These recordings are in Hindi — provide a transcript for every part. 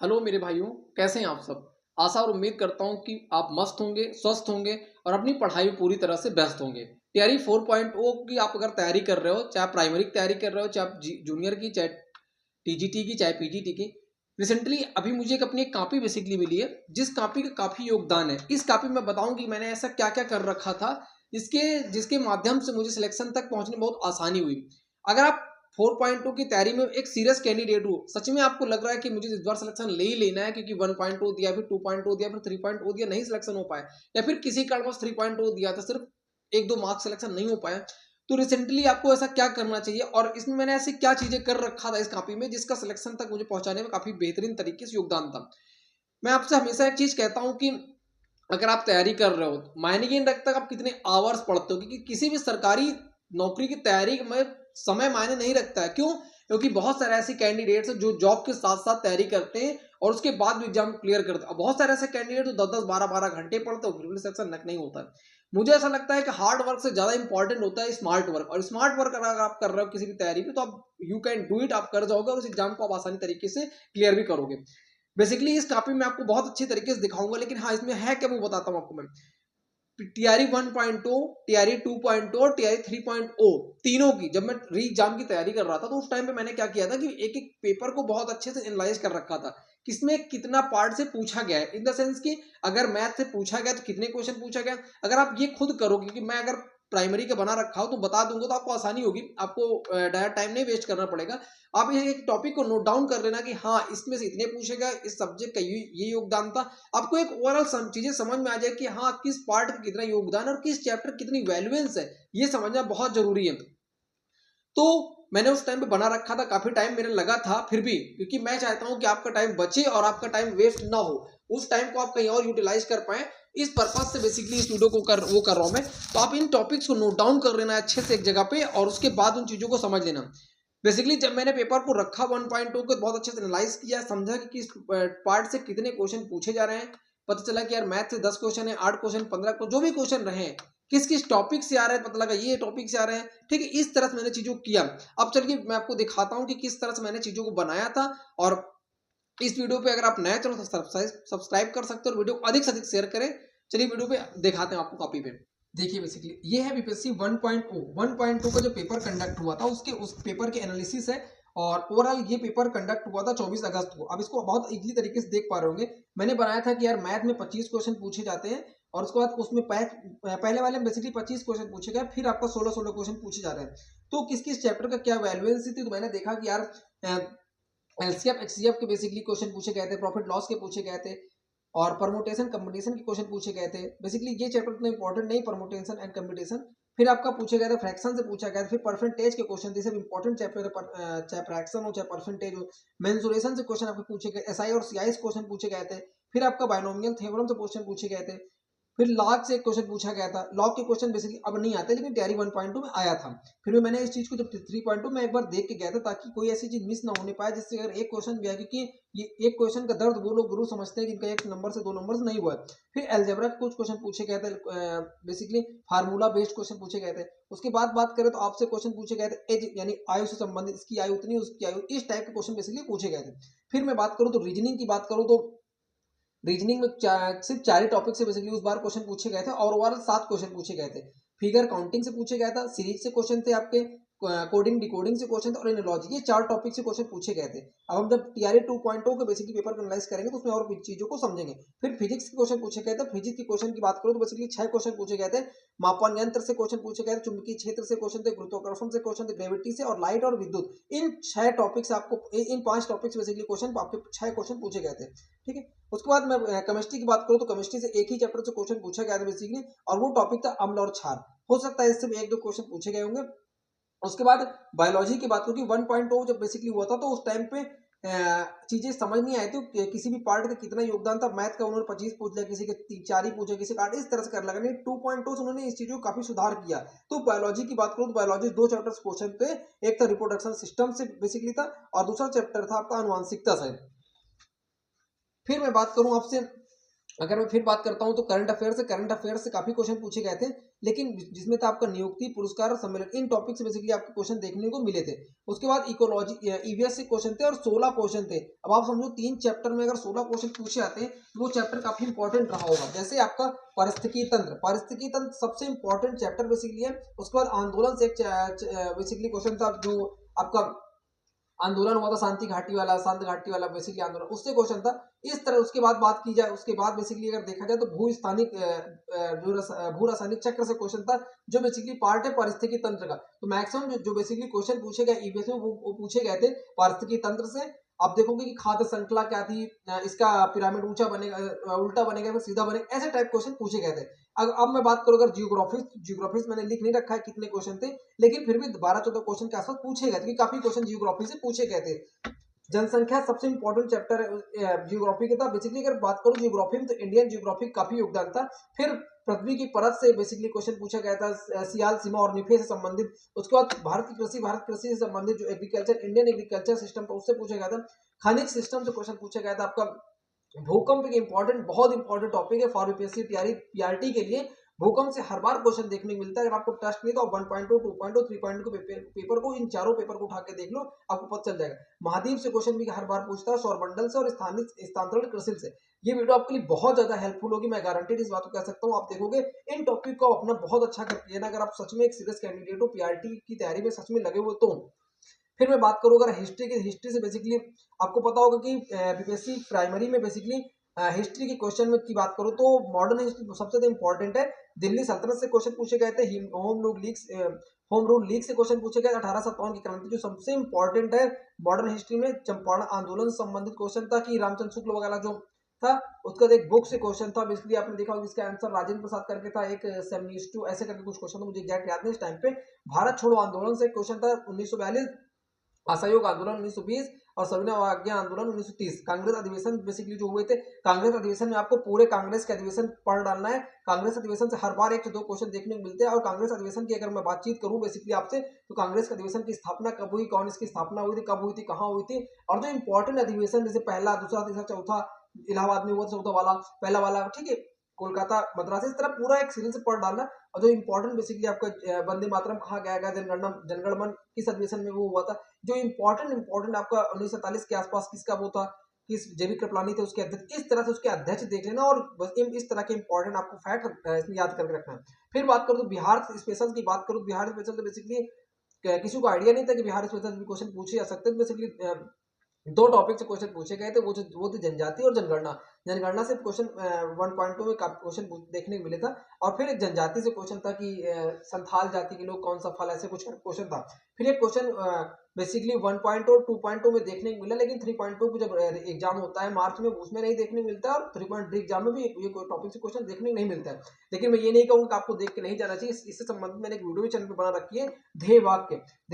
हेलो मेरे भाइयों, कैसे हैं आप सब। आशा और उम्मीद करता हूं कि आप मस्त होंगे, स्वस्थ होंगे और अपनी पढ़ाई पूरी तरह से व्यस्त होंगे। तैयारी 4.0 की आप अगर तैयारी कर रहे हो, चाहे प्राइमरी की तैयारी कर रहे हो, चाहे आप जूनियर की, चाहे टीजीटी की, चाहे पीजीटी की। रिसेंटली अभी मुझे अपनी एक कॉपी बेसिकली मिली है, जिस कॉपी का काफ़ी योगदान है। इस कॉपी में बताऊं कि मैंने ऐसा क्या क्या कर रखा था, इसके जिसके माध्यम से मुझे सिलेक्शन तक पहुंचने में बहुत आसानी हुई। अगर आप 4.2 की तैयारी में एक सीरियस कैंडिडेट हो, सच में आपको लग रहा है कि मुझे इस बार सिलेक्शन ले ही लेना है क्योंकि 1.2 दिया, फिर 2.2 दिया, फिर 3.0 दिया, नहीं सिलेक्शन हो पाया, या फिर किसी कारणवश 3.0 दिया था, सिर्फ एक दो मार्क्स सिलेक्शन नहीं हो पाया, तो रिसेंटली आपको ऐसा क्या करना चाहिए और इसमें मैंने ऐसी क्या चीजें कर रखा था इस कॉपी में जिसका सिलेक्शन तक मुझे पहुंचाने में काफी बेहतरीन तरीके से योगदान था। मैं आपसे हमेशा एक चीज कहता हूं कि अगर आप तैयारी कर रहे हो, मायने ये नहीं रखता आप कितने आवर्स पढ़ते हो, क्योंकि किसी भी सरकारी नौकरी की तैयारी में समय मायने नहीं रखता है। क्यों? क्योंकि बहुत सारे ऐसे कैंडिडेट्स हैं जो जॉब के साथ साथ तैयारी करते हैं और उसके बाद भी एग्जाम क्लियर करते हैं। बहुत सारे ऐसे कैंडिडेट जो 10-10 12-12 घंटे पढ़ते हो, फिर भी सिलेक्शन नहीं होता है। मुझे ऐसा लगता है कि हार्ड वर्क से ज्यादा इंपॉर्टेंट होता है स्मार्ट वर्क, और स्मार्ट वर्क अगर आप कर रहे हो किसी भी तैयारी में, तो आप यू कैन डू इट, आप कर जाओगे और उस एग्जाम को आप आसानी तरीके से क्लियर भी करोगे। बेसिकली इस कॉपी में आपको बहुत अच्छी तरीके से दिखाऊंगा, लेकिन हाँ, इसमें है क्या वो बताता हूँ आपको मैं। टीआरई 1.2, टीआरई 2.0 और टीआरई 3.0 तीनों की जब मैं री एग्जाम की तैयारी कर रहा था, तो उस टाइम पे मैंने क्या किया था कि एक एक पेपर को बहुत अच्छे से एनालाइज कर रखा था, किसमें कितना पार्ट से पूछा गया है, इन द सेंस कि अगर मैथ से पूछा गया तो कितने क्वेश्चन पूछा गया। अगर आप ये खुद करोगे, क्योंकि मैं अगर प्राइमरी का बना रखा हो तो बता दूंगा तो आपको आसानी होगी, आपको डायरेक्ट टाइम नहीं वेस्ट करना पड़ेगा। आप ये एक टॉपिक को नोट डाउन कर लेना कि हाँ, इसमें से इतने पूछेगा, इस सब्जेक्ट का ये योगदान था। आपको एक ओवरऑल चीजें समझ में आ जाए कि हाँ, किस पार्ट का कितना योगदान है और किस चैप्टर कितनी वैल्यूएंस है, ये समझना बहुत जरूरी है। तो मैंने उस टाइम पे बना रखा था, काफी टाइम मेरे लगा था, फिर भी क्योंकि मैं चाहता हूं कि आपका टाइम बचे और आपका टाइम वेस्ट ना हो, उस टाइम को आप कहीं और यूटिलाइज कर पाए, इस पर्पज से बेसिकली इस वीडियो को कर रहा हूं मैं। तो आप इन टॉपिक्स को नोट डाउन कर लेना अच्छे से एक जगह पे, और उसके बाद उन चीजों को समझ लेना। बेसिकली जब मैंने पेपर को रखा 1.2 को बहुत अच्छे से एनालाइज किया, समझा कि किस पार्ट से कितने क्वेश्चन पूछे जा रहे हैं। पता चला कि यार मैथ से 10 क्वेश्चन है, 8 क्वेश्चन, 15 को जो भी क्वेश्चन रहे, किस किस टॉपिक से आ रहे हैं, पता लगा ये टॉपिक से आ रहे हैं। ठीक है, इस तरह से मैंने चीजों को किया। अब चलिए मैं आपको दिखाता हूं कि किस तरह से मैंने चीजों को बनाया था। और इस वीडियो पे अगर आप नए चलो तो सब्सक्राइब कर सकते हो और वीडियो को अधिक से अधिक शेयर करें। चलिए वीडियो पे दिखाते हैं आपको कॉपी पे। देखिए बेसिकली ये है बीपीएससी 1.0 1.2 का जो पेपर कंडक्ट हुआ था, उसके उस पेपर के एनालिसिस है। और ओवरऑल ये पेपर कंडक्ट हुआ था 24 अगस्त को। अब इसको बहुत इजीली तरीके से देख पा रहे होंगे। मैंने बनाया था कि यार मैथ में 25 क्वेश्चन पूछे जाते हैं, और उसके बाद उसमें पहले वाले में बेसिकली 25 क्वेश्चन पूछे गए, फिर आपका 16-16 क्वेश्चन पूछे जा रहे हैं। तो किस किस चैप्टर का क्या वैल्यूएंसी थी, तो मैंने देखा कि यार एलसीएफ एचसीएफ के बेसिकली क्वेश्चन पूछे गए थे, प्रॉफिट लॉस के पूछे गए थे, और परमुटेशन कम्बिनेशन के क्वेश्चन पूछे गए थे। बेसिकली ये चैप्टर इतना इंपॉर्टेंट नहीं, परमुटेशन एंड कम्बिनेशन। फिर आपका पूछे गया था फ्रैक्शन से पूछा गया था, फिर परसेंटेज के क्वेश्चन थे, सब इंपॉर्टेंट चैप्टर है, चाहे फ्रैक्शन हो चाहे परसेंटेज हो। मेंसुरेशन से क्वेश्चन आपको पूछे गए, एसआई और सीआई से क्वेश्चन पूछे गए थे। फिर आपका बायनोमियल थ्योरम से क्वेश्चन पूछे गए थे। फिर लॉग से एक क्वेश्चन पूछा गया था। लॉग के क्वेश्चन बेसिकली अब नहीं आते, लेकिन तैयारी 1.2 में आया था। फिर भी मैंने इस चीज को जब 3.2 में एक बार देख के गया था, ताकि कोई ऐसी चीज मिस ना होने पाए, जिससे अगर एक क्वेश्चन भी आए, क्योंकि ये एक क्वेश्चन का दर्द वो लोग गुरु समझते हैं जिनका एक नंबर से 2 नंबर से नहीं हुआ है। फिर एल्जेब्रा के कुछ क्वेश्चन पूछे गए थे, बेसिकली फार्मूला बेस्ड क्वेश्चन पूछे गए थे। उसके बाद बात करें तो आपसे क्वेश्चन पूछे गए थे एज, यानी आयु से संबंधित, इसकी आयु उतनी, उसकी आयु, इस टाइप के क्वेश्चन बेसिकली पूछे गए थे। फिर मैं बात करूं तो रीजनिंग की बात करूं तो रीजनिंग में सिर्फ 4 ही टॉपिक से बेसिकली उस बार क्वेश्चन पूछे गए थे, और ओवरऑल 7 क्वेश्चन पूछे गए थे। फिगर काउंटिंग से पूछे गया था, सीरीज से क्वेश्चन थे आपके, कोडिंग डिकोडिंग से क्वेश्चन थे, और एनालॉजी, ये 4 टॉपिक से क्वेश्चन पूछे गए थे। अब हम जब टीआरई 2.0 के बेसिकली पेपर को एनालाइज करेंगे तो उसमें और चीजों को समझेंगे। फिर फिजिक्स के क्वेश्चन पूछे गए थे। फिजिक्स के क्वेश्चन की बात करूं तो बेसिकली 6 क्वेश्चन पूछे गए थे। मापन यंत्र से क्वेश्चन पूछे गए थे, चुंबकीय क्षेत्र से क्वेश्चन थे, गुरुत्वाकर्षण से क्वेश्चन थे, ग्रेविटी से, और लाइट और विद्युत। इन 6 टॉपिक से आपको, इन 5 टॉपिक से बेसिकली क्वेश्चन, आपके 6 क्वेश्चन पूछे गए थे। ठीक है, उसके बाद मैं केमिस्ट्री की बात करूं तो केमिस्ट्री से एक ही चैप्टर से क्वेश्चन पूछा गया था बेसिकली, और वो टॉपिक था अम्ल और क्षार। हो सकता है इससे भी एक दो क्वेश्चन पूछे गए होंगे। उसके बाद बायोलॉजी की बात करूं कि 1.0 जब बेसिकली हुआ था, तो उस टाइम पे चीजें समझ नहीं आई थी किसी भी पार्ट का कितना योगदान था। मैथ का उन्होंने 25 पूछ लिया, किसी के 4 ही पूछा, किसी का 8, इस तरह से कर लगा। नहीं, 2.0 से उन्होंने इस चीजों को काफी सुधार किया। तो बायोलॉजी की बात करूं तो बायोलॉजी 2 चैप्टर क्वेश्चन थे। एक था रिप्रोडक्शन सिस्टम से बेसिकली था, और दूसरा चैप्टर था आपका अनुवांशिकता से। फिर मैं बात करूं आपसे अगर मैं फिर बात करता हूं तो करंट अफेयर से काफी क्वेश्चन पूछे गए थे, लेकिन जिसमें था आपका नियुक्ति, पुरस्कार, सम्मेलन, इन टॉपिक से बेसिकली आपको क्वेश्चन देखने को मिले थे। उसके बाद इकोलॉजी, ईवीएस से क्वेश्चन थे और 16 क्वेश्चन थे। अब आप समझो 3 चैप्टर में अगर 16 क्वेश्चन पूछे आते हैं तो वो चैप्टर काफी इंपॉर्टेंट रहा होगा। जैसे आपका पारिस्थितिकी तंत्र सबसे इंपॉर्टेंट चैप्टर बेसिकली है। उसके बाद आंदोलन से एक बेसिकली क्वेश्चन था जो आपका आंदोलन हुआ था शांत घाटी वाला बेसिकली आंदोलन, उससे क्वेश्चन था। इस तरह उसके बाद बात की जाए, उसके बाद बेसिकली अगर देखा जाए तो भू रासायनिक चक्र से क्वेश्चन था, जो बेसिकली पार्ट है पारिस्थितिकी तंत्र का। तो मैक्सिमम जो बेसिकली क्वेश्चन पूछे गए ईवीएस में वो पूछे गए थे पारिस्थितिकी तंत्र से। आप देखोगे कि खाद्य श्रृंखला क्या थी, इसका पिरामिड ऊंचा बनेगा, उल्टा बनेगा, फिर सीधा बनेगा, ऐसे टाइप क्वेश्चन पूछे गए थे। अब मैं बात करूं अगर जियोग्राफी मैंने लिख नहीं रखा है कितने क्वेश्चन थे, लेकिन फिर भी 12-14 क्वेश्चन के आसपास पूछे गए थे, क्योंकि काफी क्वेश्चन जियोग्राफी से पूछे गए थे। जनसंख्या सबसे इंपॉर्टेंट चैप्टर है जियोग्राफी का था। बेसिकली अगर बात करूं जियोग्राफी में तो इंडियन जियोग्राफी काफी योगदान था। फिर पृथ्वी की परत से बेसिकली क्वेश्चन पूछा गया था, सियाल, सीमा और निफे से संबंधित। उसके बाद भारत कृषि से संबंधित जो एग्रीकल्चर, इंडियन एग्रीकल्चर सिस्टम था उससे पूछा गया था। खनिज सिस्टम से क्वेश्चन पूछा गया था। आपका भूकंप एक इंपॉर्टेंट, बहुत इंपॉर्टेंट टॉपिक है फॉर यूपीएससी पीआरटी के लिए। भूकंप से हर बार क्वेश्चन देखने को मिलता है। अगर आपको ट्रस्ट नहीं तो 1.2, 2.2, 3.2 के पेपर को, इन चारों पेपर को उठा के देख लो, आपको पता चल जाएगा। महाद्वीप से क्वेश्चन भी हर बार पूछता है, सौरमंडल से और स्थानिक स्थानांतरण कृषि से। ये वीडियो आपके लिए बहुत ज्यादा हेल्पफुल होगी, मैं गारंटेड इस बात को कह सकता हूँ। आप देखोगे इन टॉपिक को अपना बहुत अच्छा करके लेना, अगर आप सच में एक सीरियस कैंडिडेट हो, पीआरटी की तैयारी में सच में लगे हुए तो। फिर मैं बात करूँ अगर हिस्ट्री से बेसिकली आपको पता होगा कि बीपीएससी प्राइमरी में बेसिकली हिस्ट्री के क्वेश्चन में की बात करूं तो मॉडर्न हिस्ट्री सबसे ज्यादा इंपॉर्टेंट है। दिल्ली सल्तनत से क्वेश्चन पूछे गए थे। होम रूल लीग से क्वेश्चन पूछे गए। 1857 की क्रांति जो सबसे इंपॉर्टेंट है मॉडर्न हिस्ट्री में, चंपारण आंदोलन से संबंधित क्वेश्चन था कि रामचंद्र शुक्ल वगैरह जो था, उसका एक बुक से क्वेश्चन था। बेसिकली आपने देखा होगा इसका आंसर राजेंद्र प्रसाद करके था, एक 72 ऐसे करके कुछ क्वेश्चन था, मुझे एग्जैक्ट याद नहीं इस टाइम पे। भारत छोड़ो आंदोलन से क्वेश्चन था 1942, असहयोग आंदोलन 1920 और सविनय अवज्ञा आंदोलन 1930। कांग्रेस अधिवेशन बेसिकली जो हुए थे, कांग्रेस अधिवेशन में आपको पूरे कांग्रेस के अधिवेशन पढ़ डालना है। कांग्रेस अधिवेशन से हर बार 1 से 2 क्वेश्चन देखने को मिलते हैं। और कांग्रेस अधिवेशन की अगर मैं बातचीत करूं बेसिकली आपसे, तो कांग्रेस अधिवेशन की स्थापना कब हुई, कौन इसकी स्थापना हुई थी, कब हुई थी, कहां हुई थी, और जो इंपॉर्टेंट अधिवेशन जैसे पहला, दूसरा, तीसरा, चौथा, इलाहाबाद में हुआ चौथा वाला, पहला वाला, ठीक है, कोलकाता, मद्रास, इस तरह पूरा एक सीरीज से पढ़ डालना। और जो इंपॉर्टेंट बेसिकली आपका वंदे मातरम कहाँ गाया गया, जनगणमन किस अधिवेशन में वो हुआ था, जो इंपॉर्टेंट आपका 1947 के आसपास किसका वो था, किस जेबी कृपलानी थे उसके अध्यक्ष, इस तरह से उसके अध्यक्ष देख लेना। और बस इस तरह के इंपॉर्टेंट आपको फैक्ट इसमें याद करके रखना है। फिर बात करूँ तो बिहार स्पेशल की बात करूँ, बिहार स्पेशल तो बेसिकली किसी को आइडिया नहीं था कि बिहार स्पेशल भी क्वेश्चन पूछे जा सकते हैं। बेसिकली 2 टॉपिक से क्वेश्चन पूछे गए थे, वो थे जनजाति और जनगणना। जनगणना से क्वेश्चन 1.2 में क्वेश्चन देखने को मिले था। और फिर एक जनजाति से क्वेश्चन था कि संथाल जाति के लोग कौन सा फल, ऐसे कुछ क्वेश्चन था। फिर एक क्वेश्चन बेसिकली 1.2 और 2.2 में देखने को मिला, लेकिन 3.2 को जब एग्जाम होता है मार्च में, उसमें नहीं देखने को मिलता है। और 3.3 एग्जाम में भी ये टॉपिक से क्वेश्चन देखने को नहीं मिलता है। लेकिन मैं ये नहीं कहूँगा आपको देख के नहीं जाना चाहिए। इससे संबंधित मैंने एक वीडियो भी चैनल पर बना रखी है, ध्येय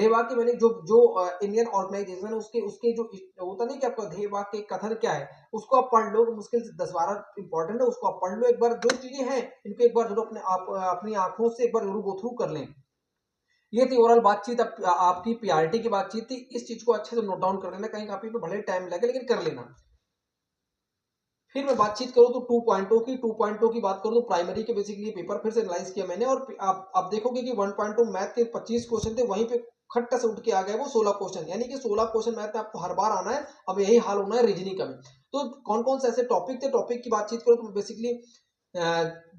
वाक्य मैंने जो इंडियन ऑर्गेनाइजेशन है उसके जो होता नहीं कि आपका ध्येय वाक्य कथन क्या है, उसको आप पढ़ लो। मुश्किल से 10-12 इंपॉर्टेंट है, उसको आप पढ़ लो एक बार। जो चीजें हैं इनको एक बार जरूर अपनी आंखों से एक बार जरूर गो थ्रू कर लें। ये थी ओवरऑल बातचीत, आपकी पीआरटी की बातचीत थी। इस चीज को अच्छे से नोट डाउन कर लेना, कहीं कापी पे भले टाइम लगे लेकिन कर लेना। फिर मैं बातचीत करूं तो 2.0 की बात करूं तो प्राइमरी के बेसिकली पेपर फिर से एनालाइज किया मैंने। और आप देखोगे कि 1.2 मैथ के 25 क्वेश्चन थे, वहीं पे खट्टा से उठ के आ गए वो 16 क्वेश्चन, यानी कि 16 क्वेश्चन मैथ में आपको हर बार आना है। अब यही हाल होना है रीजनिंग का भी। तो कौन कौन से ऐसे टॉपिक थे, टॉपिक की बातचीत करो तो बेसिकली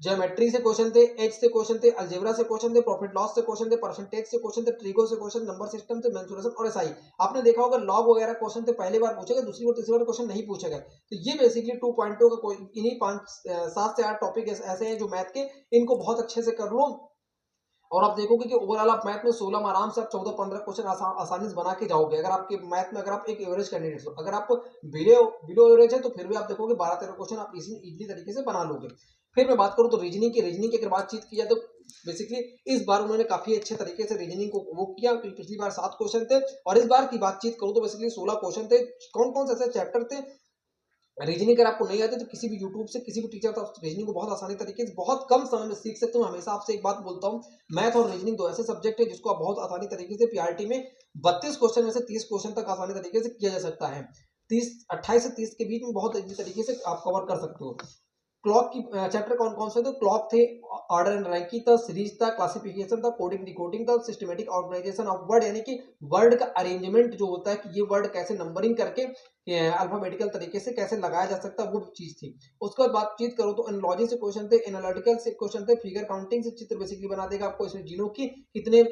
ज्योमेट्री से क्वेश्चन थे, एच से क्वेश्चन थे, अलजेब्रा से क्वेश्चन थे, प्रॉफिट लॉस से क्वेश्चन थे, परसेंटेज से क्वेश्चन थे, ट्रिगो से क्वेश्चन, नंबर सिस्टम से, मेंसुरेशन और एसआई। आपने देखा होगा लॉग वगैरह क्वेश्चन थे, पहली बार पूछे गए, दूसरी बार तीसरी बार क्वेश्चन नहीं पूछे गए। तो ये बेसिकली 2.0 का इन्हीं 7 से 8 टॉपिक ऐसे हैं जो मैथ के, इनको बहुत अच्छे से कर लो। और आप देखोगे कि ओवरऑल आप मैथ में 16 में आराम से आप 14-15 क्वेश्चन आसानी से बना के जाओगे। अगर आपके मैथ में अगर आप एक एवरेज कैंडिडेट हो, अगर आप बिलो एवरेज है तो फिर भी आप देखोगे 12-13 क्वेश्चन आप इजीली तरीके से बना लोगे। फिर मैं बात करूं तो रीजनिंग की अगर बातचीत की जाए तो बेसिकली इस बार उन्होंने काफी अच्छे तरीके से रीजनिंग को वो किया, क्योंकि पिछली बार 7 क्वेश्चन थे और इस बार की बातचीत करूं तो बेसिकली 16 क्वेश्चन थे। कौन कौन से ऐसे चैप्टर थे रीजनिंग, अगर आपको नहीं आते तो किसी भी यूट्यूब से किसी भी टीचर तो रीजनिंग को बहुत आसानी तरीके से बहुत कम समय में सीख सकते हो। हमेशा आपसे एक बात बोलता हूँ, मैथ और रीजनिंग 2 ऐसे सब्जेक्ट है जिसको आप बहुत आसानी तरीके से पीआरटी में 32 क्वेश्चन में से 30 क्वेश्चन तक आसानी तरीके से किया जा सकता है। 28 से 30 के बीच में बहुत अच्छी तरीके से आप कवर कर सकते हो। क्लॉक की चैप्टर कौन कौन से थे? क्लॉक थे, ऑर्डर एंड रैंकिंग था, सीरीज था, क्लासिफिकेशन था, कोडिंग डिकोडिंग था, सिस्टमेटिक ऑर्गेनाइजेशन ऑफ वर्ड, यानी कि वर्ड का अरेंजमेंट जो होता है कि ये वर्ड कैसे नंबरिंग करके अल्फाबेटिकल तरीके से कैसे लगाया जा सकता है, वो चीज थी। उसके बाद बातचीत करो तो एनालॉजी से क्वेश्चन थे, एनालिटिकल से क्वेश्चन थे, फिगर काउंटिंग से चित्र बेसिकली बना देगा आपको, इसमें जीनो की कितने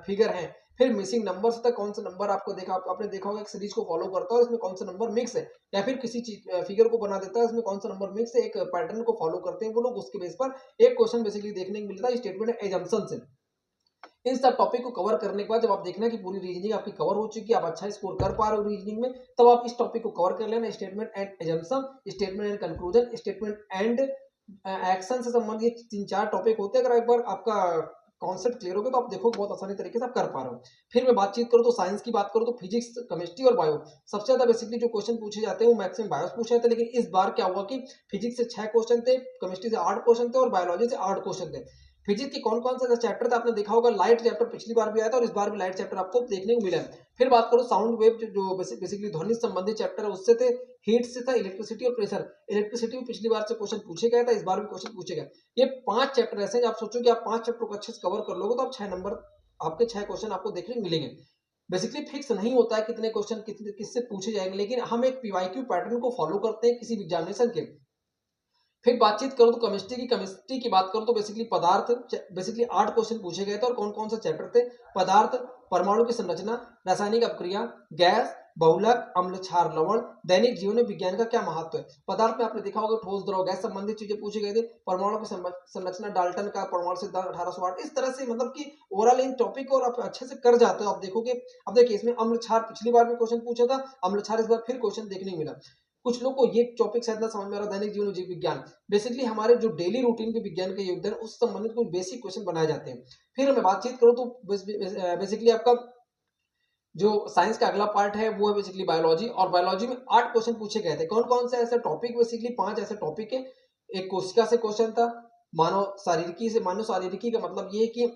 फिगर हैं। फिर मिसिंग नंबर्स था, कौन सा नंबर आपको देखा, आपने देखा होगा एक सीरीज को फॉलो करता है इसमें कौन सा नंबर मिक्स है, या फिर किसी चीज फिगर को बना देता है इसमें कौन सा नंबर मिक्स है, एक पैटर्न को फॉलो करते हैं वो लोग, उसके बेस पर एक क्वेश्चन बेसिकली देखने को मिलता है स्टेटमेंट एजम्पशन से। इन सब टॉपिक को कवर करने के बाद जब आप देखना कि पूरी रीजनिंग आपकी कवर हो चुकी है, आप अच्छा स्कोर कर पा रहे हो रीजनिंग में, तब आप इस टॉपिक को कवर कर लेना, statement and assumption, statement and conclusion, statement and action से संबंधित 3-4 टॉपिक होते हैं। अगर एक बार आपका कॉन्सेप्ट क्लियर हो गया तो आप देखो बहुत आसानी तरीके से आप कर पा रहे हो। फिर मैं बातचीत करूँ तो साइंस की बात करूँ तो फिजिक्स, केमिस्ट्री और बायो सबसे ज्यादा बेसिकली जो क्वेश्चन पूछे जाते हैं वो मैक्सिमम बायो से पूछे जाते हैं, लेकिन इस बार क्या हुआ कि फिजिक्स से 6 क्वेश्चन थे, केमिस्ट्री से 8 क्वेश्चन थे और बायोलॉजी से 8 क्वेश्चन थे। फिजिक्स के कौन कौन सा चैप्टर था आपने देखा होगा, लाइट चैप्टर पिछली बार भी आया था और इस बार भी लाइट चैप्टर आपको देखने को मिला है। फिर बात करो साउंड वेव जो बेसिकली ध्वनि संबंधित चैप्टर है उससे थे, हीट से था, इलेक्ट्रिसिटी और प्रेशर। इलेक्ट्रिसिटी में पिछली बार से क्वेश्चन पूछे गया था, इस बार भी क्वेश्चन पूछे गए। ये 5 चैप्टर ऐसे हैं, आप सोचो कि आप 5 चैप्टर को अच्छे से कवर कर लोगे तो आप 6 नंबर, आपके 6 क्वेश्चन आपको देखने को मिलेंगे। बेसिकली फिक्स नहीं होता है कितने क्वेश्चन किससे पूछे जाएंगे, लेकिन हम एक पीवाईक्यू पैटर्न को फॉलो करते हैं किसी एग्जामिनेशन के। फिर बातचीत करो तो केमिस्ट्री की बात करो तो बेसिकली पदार्थ, बेसिकली 8 क्वेश्चन पूछे गए थे और कौन कौन से चैप्टर थे, पदार्थ, परमाणु की संरचना, रासायनिक अपक्रिया, गैस, बहुलक, अम्ल, क्षार, लवण, दैनिक जीवन में विज्ञान का क्या महत्व है। पदार्थ में आपने देखा होगा ठोस, द्रव, गैस संबंधित चीजें पूछे गए थे। परमाणु की संरचना, डाल्टन का परमाणु सिद्धांत 1808, इस तरह से मतलब कि ओवरऑल इन टॉपिक को आप अच्छे से कर जाते हो, आप देखोगे। अब देखिए इसमें अम्ल क्षार पिछली बार भी क्वेश्चन पूछा था, अम्ल क्षार इस बार फिर क्वेश्चन देखने को मिला। कुछ लोग को ये टॉपिक शायद ना समझ में आ रहा, दैनिक जीवन जीव विज्ञान बेसिकली हमारे जो डेली रूटीन के विज्ञान का योगदान उस संबंधित कुछ बेसिक क्वेश्चन बनाए जाते हैं। फिर मैं बातचीत करूं तो बेसिकली आपका जो साइंस का अगला पार्ट है वो है बेसिकली बायोलॉजी, और बायोलॉजी में 8 क्वेश्चन पूछे गए थे। कौन कौन से ऐसे टॉपिक, बेसिकली 5 ऐसे टॉपिक है। एक कोशिका से क्वेश्चन था, मानव शारीरिकी से, मानव शारीरिकी का मतलब ये है कि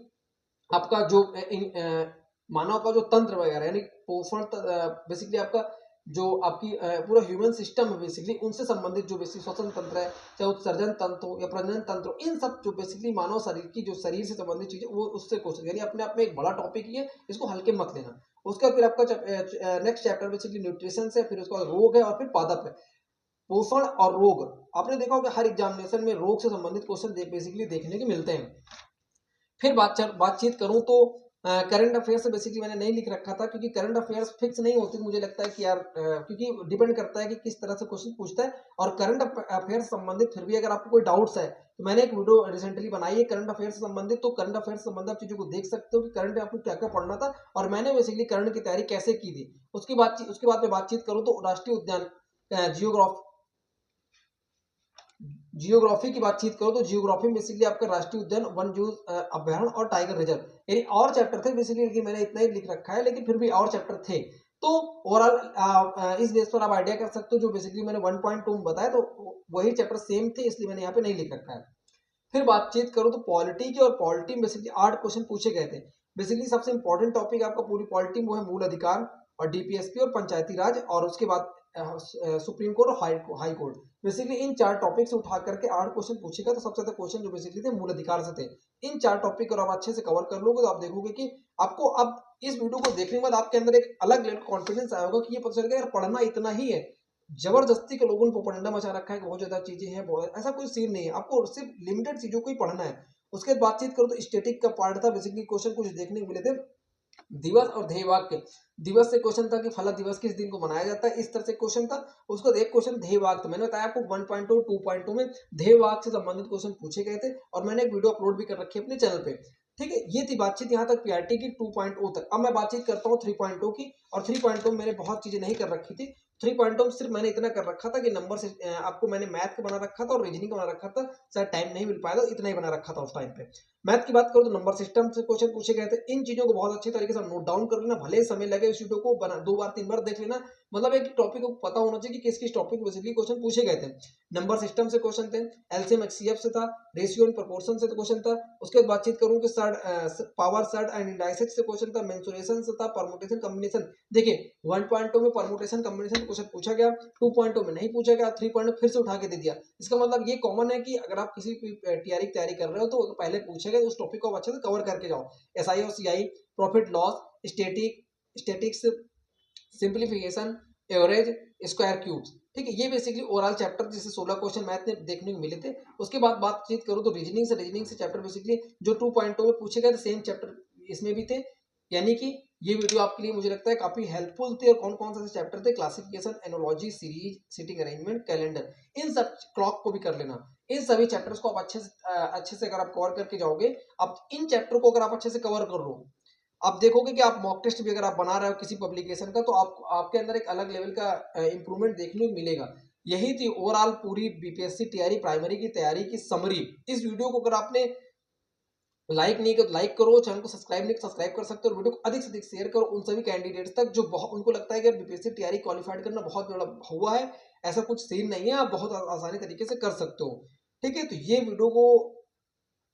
आपका जो मानव का जो तंत्र वगैरह यानी पोषण, बेसिकली आपका जो आपकी पूरा ह्यूमन सिस्टम है बेसिकली उनसे संबंधित जो बेसिक श्वसन तंत्र है, चाहे उत्सर्जन तंत्र हो या प्रजनन तंत्र हो, इन सब जो बेसिकली मानव शरीर की जो शरीर से संबंधित चीजें वो उससे क्वेश्चन, यानी अपने आप में एक बड़ा टॉपिक ही है, इसको हल्के मत लेना। उसका फिर आपका नेक्स्ट चैप्टर बेसिकली न्यूट्रिशन से, फिर उसके बाद रोग है और फिर पादप है। पोषण और रोग, आपने देखा होगा हर एग्जामिनेशन में रोग से संबंधित क्वेश्चन बेसिकली देखने के मिलते हैं। फिर बातचीत करूं तो करंट अफेयर्स से बेसिकली मैंने नहीं लिख रखा था क्योंकि करंट अफेयर्स फिक्स नहीं होती, मुझे लगता है कि यार क्योंकि डिपेंड करता है कि किस तरह से क्वेश्चन पूछता है। और करंट अफेयर्स संबंधित फिर भी अगर आपको कोई डाउट्स है तो मैंने एक वीडियो रिसेंटली बनाई है करंट अफेयर्स से संबंधित, तो करंट अफेयर्स से संबंधित चीजों को देख सकते हो कि करंट आपको क्या क्या पढ़ना था और मैंने बेसिकली करंट की तैयारी कैसे की थी। उसके बाद में बातचीत करूँ तो राष्ट्रीय उद्यान, जियोग्राफी की बातचीत करो तो जियोग्राफी में बेसिकली आपका राष्ट्रीय उद्यान, वन जीव अभ्यारण्य और टाइगर रिजर्व, यानी और चैप्टर थे बेसिकली, लेकिन मैंने इतना ही लिख रखा है, लेकिन फिर भी और चैप्टर थे। तो ओवरऑल इस बेस पर आप आइडिया कर सकते हो, जो बेसिकली मैंने 1.2 में बताया तो वही चैप्टर सेम थे, इसलिए मैंने यहाँ पे नहीं लिख रखा है। फिर बातचीत करो तो पॉलिटी की, और पॉलिटी में बेसिकली 8 क्वेश्चन पूछे गए थे। बेसिकली सबसे इंपॉर्टेंट टॉपिक आपका पूरी पॉलिटी में वो है मूल अधिकार और डीपीएसपी और पंचायती राज, और उसके बाद सुप्रीम कोर्ट और हाई कोर्ट। बेसिकली इन 4 टॉपिक से उठा करके 8 क्वेश्चन पूछेगा, तो सबसे ज्यादा क्वेश्चन जो बेसिकली थे मूल अधिकार से थे। इन 4 टॉपिक को आप अच्छे से कवर कर लोगे तो आप देखोगे कि आपको अब इस वीडियो को देखने के बाद आपके अंदर एक अलग लेवल कॉन्फिडेंस आया होगा कि ये पता चल गया यार पढ़ना इतना ही है। जबरदस्ती के लोगों ने प्रोपेगेंडा मचा रखा है कि बहुत ज्यादा चीजें हैं, बहुत ऐसा कोई सीन नहीं है, आपको सिर्फ लिमिटेड चीजों को ही पढ़ना है। उसके बाद बातचीत करो तो स्टैटिक का पार्ट था, बेसिकली क्वेश्चन कुछ देखने को मिले थे। दिवस और ध्येय वाक्य, दिवस से क्वेश्चन था कि फला दिवस किस दिन को मनाया जाता है, इस तरह से क्वेश्चन था। उसको एक क्वेश्चन ध्येय वाक्य, मैंने बताया आपको 1.2 2.2 में ध्येय वाक्य से संबंधित क्वेश्चन पूछे गए थे और मैंने एक वीडियो अपलोड भी कर रखी है अपने चैनल पे। ठीक है, ये थी बातचीत यहाँ तक पीआरटी की 2.0 तक। अब मैं बातचीत करता हूँ 3.0 की, और 3.0 में मैंने बहुत चीजें नहीं कर रखी थी। 3.0 सिर्फ मैंने इतना कर रखा था कि नंबर से आपको मैंने मैथ का बना रखा था और रीजनिंग का बना रखा था, शायद टाइम नहीं मिल पाया था, इतना ही बना रखा था उस टाइम पे। मैथ की बात करो तो नंबर सिस्टम से क्वेश्चन पूछे गए थे। इन चीजों को बहुत अच्छे तरीके से नोट डाउन कर लेना, भले समय लगे इस वीडियो को 2 बार 3 बार देख लेना, मतलब एक टॉपिक को पता होना चाहिए कि किस किस टॉपिक बेसिकली क्वेश्चन पूछे गए थे। नंबर सिस्टम से क्वेश्चन थे, एलसीएम एचसीएफ से था, रेशियो एंड प्रोपोर्शन से क्वेश्चन था। उसके बाद बातचीत करूं कि पावर सर्ट एंड इंडाइसेस से क्वेश्चन था, मेंसुरेशन से था, परमुटेशन कॉम्बिनेशन। देखिए 1.2 में परमुटेशन कॉम्बिनेशन क्वेश्चन पूछा गया, 2.2 में नहीं पूछा गया, 3 फिर से उठा के दे दिया। इसका मतलब ये कॉमन है कि अगर आप किसी टीआरई की तैयारी कर रहे हो तो पहले पूछेगा तो उस टॉपिक को आप अच्छे से कवर करके जाओ। एसआई और CI, profit loss, statics, simplification, average, square cubes, ठीक है। ये बेसिकली ओवरऑल चैप्टर जैसे 16 क्वेश्चन मैथ में देखने को मिले थे। उसके बाद बातचीत करूँ तो रीजनिंग से चैप्टर बेसिकली जो 2.2 में पूछे गए थे सेम चैप्टर इसमें भी थे। यानी कि ये वीडियो आपके लिए मुझे लगता है काफी हेल्पफुल थे। और कौन कौन से चैप्टर थे, classification, analogy, series, sitting arrangement, calendar, इन सब क्लॉक को भी कर लेना। इन सभी चैप्टर्स को आप अच्छे से अगर आप कवर करके जाओगे, आप इन चैप्टर को अगर आप अच्छे से कवर कर लो, आप देखोगे कि आप मॉक टेस्ट भी अगर आप बना रहे हो किसी पब्लिकेशन का, तो आपके अंदर एक अलग लेवल का इंप्रूवमेंट देखने को मिलेगा। यही थी ओवरऑल पूरी बीपीएससी तैयारी प्राइमरी की तैयारी की समरी। इस वीडियो को अगर आपने लाइक नहीं कर, लाइक करो, चैनल को सब्सक्राइब नहीं सब्सक्राइब कर सकते हो, और वीडियो को अधिक से अधिक शेयर करो उन सभी कैंडिडेट्स तक जो बहुत उनको लगता है कि बीपीएससी तैयारी क्वालिफाइड करना बहुत बड़ा हुआ है। ऐसा कुछ सीन नहीं है, आप बहुत आसानी तरीके से कर सकते हो। ठीक है, तो ये वीडियो को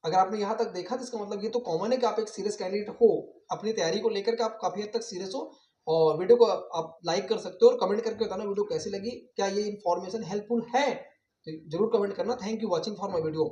अगर आपने यहाँ तक देखा तो इसका मतलब ये तो कॉमन है कि आप एक सीरियस कैंडिडेट हो, अपनी तैयारी को लेकर के आप काफी हद तक सीरियस हो। और वीडियो को आप लाइक कर सकते हो और कमेंट करके बताना वीडियो कैसी लगी, क्या ये इन्फॉर्मेशन हेल्पफुल है, तो जरूर कमेंट करना। Thank you watching for my video.